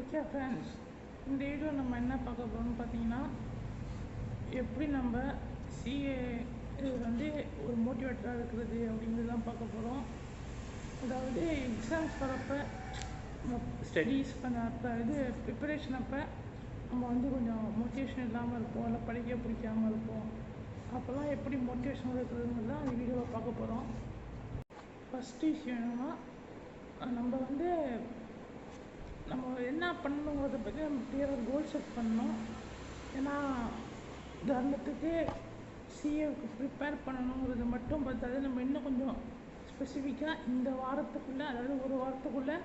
Okay friends, இந்த video நம்ம என்ன பார்க்க போகிறோம்னு பார்த்தீங்கன்னா, எப்படி நம்ம சிஏ இது வந்து ஒரு மோட்டிவேட்டராக இருக்கிறது அப்படிங்கிறது தான் பார்க்க போகிறோம். அதாவது எக்ஸாம்ஸ் வரப்போ நம்ம ஸ்டடீஸ் பண்ணப்போ ப்ரிப்பரேஷன் அப்போ நம்ம வந்து கொஞ்சம் மோட்டிவேஷன் இல்லாமல் இருப்போம், இல்லை படிக்க பிடிக்காமல் இருப்போம். அப்போல்லாம் எப்படி மோட்டிவேஷன் இருக்கிறதுங்கிறது தான் அந்த வீடியோவை பார்க்க போகிறோம். ஃபஸ்ட்டு விஷயம் என்னென்னா, நம்ம வந்து நம்ம என்ன பண்ணணுங்கிறத பற்றி நம்ம கிளியராக கோல் செட் பண்ணணும். ஏன்னா உதாரணத்துக்கு சிஏவுக்கு ப்ரிப்பேர் பண்ணணுங்கிறது மட்டும் பார்த்தாது, நம்ம இன்னும் கொஞ்சம் ஸ்பெசிஃபிக்காக இந்த வாரத்துக்குள்ளே, அதாவது ஒரு வாரத்துக்குள்ளே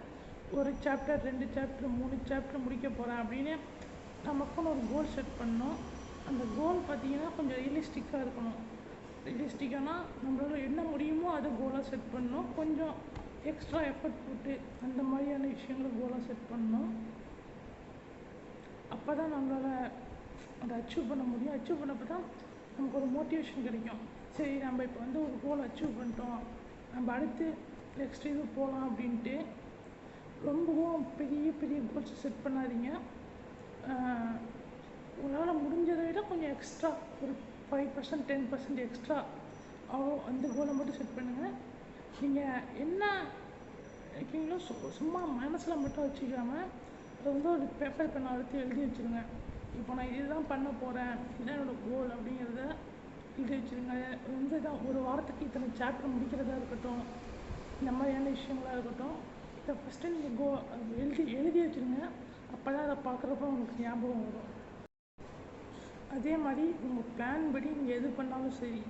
ஒரு சாப்டர், 2 சாப்டர், 3 சாப்டர் முடிக்க போகிறேன் அப்படின்னு நமக்குன்னு ஒரு கோல் செட் பண்ணணும். அந்த கோல் பார்த்திங்கன்னா கொஞ்சம் ரியலிஸ்டிக்காக இருக்கணும். ரியலிஸ்டிக்கானா நம்மளால் என்ன முடியுமோ அதை கோலாக செட் பண்ணணும். கொஞ்சம் எக்ஸ்ட்ரா எஃபர்ட் போட்டு அந்த மாதிரியான விஷயங்களை கோலாக செட் பண்ணணும். அப்போ தான் நம்மளால் அதை அச்சீவ் பண்ண முடியும். அச்சீவ் பண்ணப்போ தான் நமக்கு ஒரு மோட்டிவேஷன் கிடைக்கும். சரி, நம்ம இப்போ வந்து ஒரு கோல் அச்சீவ் பண்ணிட்டோம், நம்ம அடுத்து நெக்ஸ்ட் இது போகலாம் அப்படின்ட்டு. ரொம்பவும் பெரிய பெரிய கோல்ஸ் செட் பண்ணாதீங்க. உங்களால் முடிஞ்சதை விட கொஞ்சம் எக்ஸ்ட்ரா ஒரு 5%, 10% எக்ஸ்ட்ரா அவ்வளோ அந்த கோலை மட்டும் செட் பண்ணுங்கள். நீங்கள் என்ன நினைக்கிறீங்களோ சும்மா மனசில் மட்டும் வச்சுக்காமல் அதை வந்து ஒரு பேப்பர் பெண்ணை எடுத்து எழுதி வச்சுருங்க. இப்போ நான் இதுதான் பண்ண போகிறேன், இதுதான் என்னோடய கோல் அப்படிங்கிறத எழுதி வச்சுருங்க. வந்து தான் ஒரு வாரத்துக்கு இத்தனை சாப்டர் முடிக்கிறதா இருக்கட்டும், இந்த மாதிரியான விஷயங்களாக இருக்கட்டும், இதை ஃபஸ்ட்டு நீங்கள் எழுதி வச்சுருங்க. அப்போ தான் அதை பார்க்குறப்ப உங்களுக்கு ஞாபகம் வரும். அதே மாதிரி உங்கள் பிளான் படி நீங்கள் எது பண்ணாலும் சரி,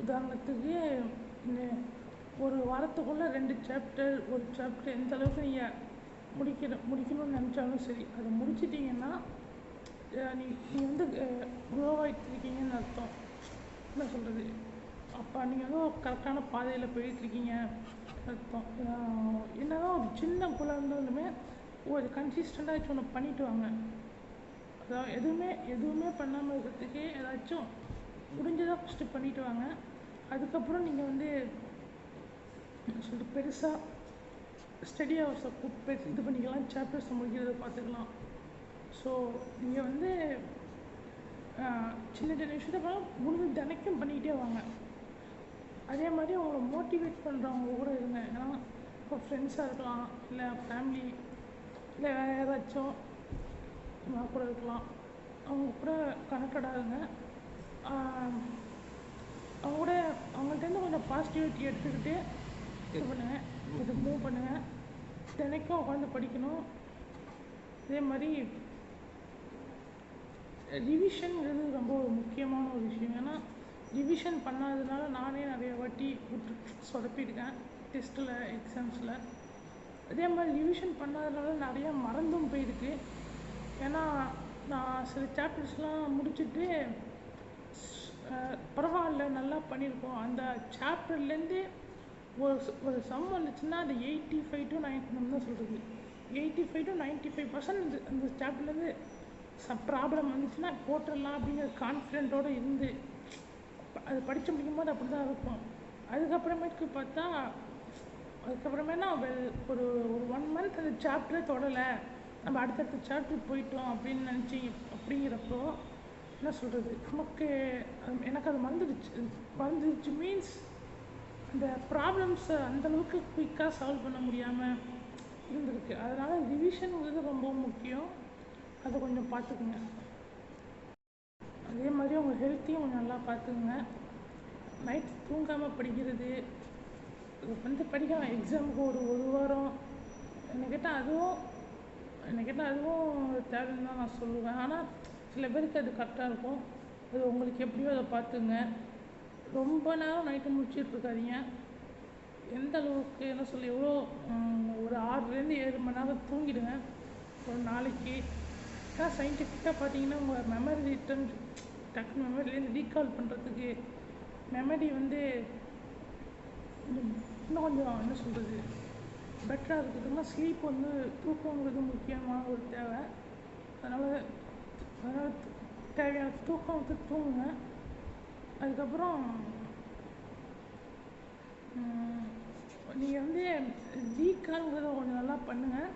உதாரணத்துக்கு ஒரு வாரத்துக்குள்ளே 2 சாப்டர், ஒரு சாப்டர் எந்த அளவுக்கு நீங்கள் முடிக்கணும்னு நினச்சாலும் சரி, அதை முடிச்சிட்டிங்கன்னா நீங்கள் வந்து க்ரோ ஆகிட்டு இருக்கீங்கன்னு அர்த்தம். என்ன சொல்கிறது, அப்போ நீங்கள் வந்து கரெக்டான பாதையில் போயிட்டுருக்கீங்க அர்த்தம். என்னதான் ஒரு சின்ன கோலாக இருந்தாலுமே ஒரு கன்சிஸ்டண்ட்டாக ஒன்று பண்ணிவிட்டு வாங்க. அதாவது எதுவுமே பண்ணாமல் இருக்கிறதுக்கு ஏதாச்சும் முடிஞ்சதாக ஃபஸ்ட்டு பண்ணிவிட்டு வாங்க. அதுக்கப்புறம் நீங்கள் வந்து சொல்லிட்டு பெருசாக ஸ்டடி ஹவர்ஸை இது பண்ணிக்கலாம், சாப்டர்ஸை முடிக்கிறத பார்த்துக்கலாம். ஸோ நீங்கள் வந்து சின்ன சின்ன விஷயத்தை முடிஞ்சு தினைக்கும் பண்ணிக்கிட்டே வாங்க. அதே மாதிரி அவங்கள மோட்டிவேட் பண்ணுறவங்க கூட இருங்க. ஏன்னா இப்போ ஃப்ரெண்ட்ஸாக இருக்கலாம், இல்லை ஃபேமிலி, இல்லை வேறு யாராச்சும் கூட இருக்கலாம். அவங்க கூட கனெக்டடாக இருங்க. அவங்க கூட அவங்கள்ட்டேருந்து கொஞ்சம் பாசிட்டிவிட்டி எடுத்துக்கிட்டு இது பண்ணுங்கள், இது மூவ் பண்ணுங்கள். தினைக்கும் உட்காந்து படிக்கணும். அதே மாதிரி ரிவிஷன்ங்கிறது ரொம்ப ஒரு முக்கியமான ஒரு விஷயம். ஏன்னா ரிவிஷன் பண்ணாததுனால நானே நிறைய வாட்டி சொதப்பியிருக்கேன் டெஸ்ட்டில், எக்ஸாம்ஸில். அதே மாதிரி ரிவிஷன் பண்ணாததுனால நிறையா மறந்தும் போயிருக்கு. ஏன்னா நான் சில சாப்டர்ஸ்லாம் முடிச்சுட்டு பரவாயில்ல நல்லா பண்ணியிருக்கோம், அந்த சாப்டர்லேருந்து ஒரு சம் வந்துச்சுன்னா அது 85 to 90 நம்ம தான் சொல்கிறது, 85 to 95% அந்த சாப்டர்லேருந்து ப்ராப்ளம் வந்துச்சுன்னா போட்டுடலாம் அப்படிங்கிற கான்ஃபிடென்ட்டோடு இருந்து அது படித்து முடிக்கும்போது அப்படி தான் இருக்கும். அதுக்கப்புறமேட்டுக்கு பார்த்தா அதுக்கப்புறமேனா ஒரு 1 month அந்த சாப்டரே தொடலை, நம்ம அடுத்தடுத்த சாப்டர் போயிட்டோம் அப்படின்னு நினச்சி அப்படிங்கிறப்போ என்ன சொல்கிறது, எனக்கு அது மறந்துடுச்சு மீன்ஸ் அந்த ப்ராப்ளம்ஸை அந்தளவுக்கு குயிக்காக சால்வ் பண்ண முடியாமல் இருந்திருக்கு. அதனால் ரிவிஷனுங்கிறது ரொம்ப முக்கியம். அதை கொஞ்சம் பார்த்துக்குங்க. அதே மாதிரி உங்கள் ஹெல்த்தையும் கொஞ்சம் நல்லா பார்த்துக்குங்க. நைட் தூங்காமல் படிக்கிறது வந்து படிக்கலாம். எக்ஸாமுக்கு ஒரு வாரம் என்ன கேட்டால் அதுவும் தேவைன்னு தான் நான் சொல்லுவேன். ஆனால் சில பேருக்கு அது கரெக்டாக இருக்கும். அது உங்களுக்கு எப்படியோ அதை பார்த்துங்க. ரொம்ப நேரம் நைட்டு முடிச்சிட்ருக்காதீங்க. எந்த அளவுக்கு என்ன சொல்ல எவ்வளோ ஒரு 6லேருந்து 7 மணி நேரம் தூங்கிடுங்க ஒரு நாளைக்கு. ஏன்னா சயின்டிஃபிக்காக பார்த்தீங்கன்னா உங்கள் மெமரி டக்குனு மெமரிலேருந்து ரீகால் பண்ணுறதுக்கு மெமரி வந்து இன்னும் கொஞ்சம் என்ன சொல்கிறது பெட்டராக இருக்கிறதுனா ஸ்லீப் வந்து தூக்கங்கிறது முக்கியமான ஒரு தேவை. அதனால் தேவையான தூக்கம் வந்து தூங்குங்க. அதுக்கப்புறம் நீங்கள் வந்து ரீகால்ங்கிறத கொஞ்சம் நல்லா பண்ணுங்கள்.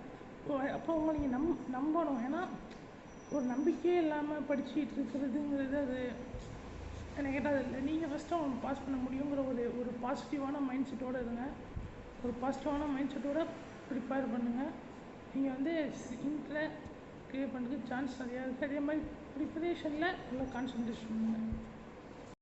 அப்போ உங்களை நீங்கள் நம்பணும். ஏன்னா ஒரு நம்பிக்கையே இல்லாமல் படிச்சுட்டு இருக்கிறதுங்கிறது அது எனக்கு கேட்டால் அது இல்லை. நீங்கள் ஃபஸ்ட்டு அவங்க பாஸ் பண்ண முடியுங்கிற ஒரு பாசிட்டிவான மைண்ட் செட்டோடு இருங்க. ஒரு பாசிட்டிவான மைண்ட் செட்டோடு ப்ரிப்பேர் பண்ணுங்கள். நீங்கள் வந்து இன்ட்ல க்ளியர் பண்ணுறதுக்கு சான்ஸ் நிறையா இருக்குது. அதே மாதிரி ப்ரிப்பரேஷனில் நல்லா கான்சன்ட்ரேஷன் பண்ணுங்கள்.